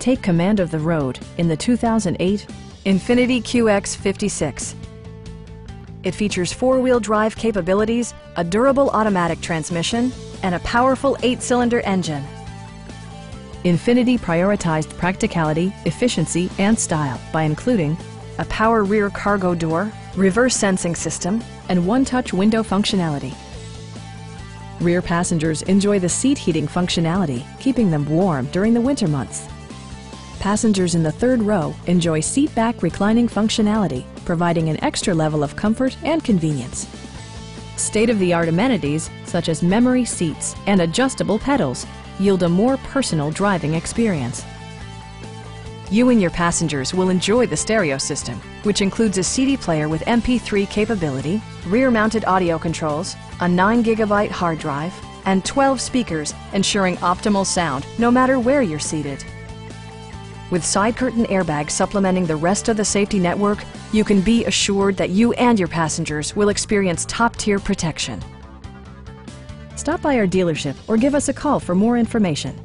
Take command of the road in the 2008 Infiniti QX56. It features four-wheel drive capabilities, a durable automatic transmission, and a powerful 8-cylinder engine. Infiniti prioritized practicality, efficiency, and style by including a power rear cargo door, reverse sensing system, and one-touch window functionality. Rear passengers enjoy the seat heating functionality, keeping them warm during the winter months. Passengers in the third row enjoy seat-back reclining functionality, providing an extra level of comfort and convenience. State-of-the-art amenities, such as memory seats and adjustable pedals, yield a more personal driving experience. You and your passengers will enjoy the stereo system, which includes a CD player with MP3 capability, rear-mounted audio controls, a 9 GB hard drive, and 12 speakers, ensuring optimal sound no matter where you're seated. With side curtain airbags supplementing the rest of the safety network, you can be assured that you and your passengers will experience top-tier protection. Stop by our dealership or give us a call for more information.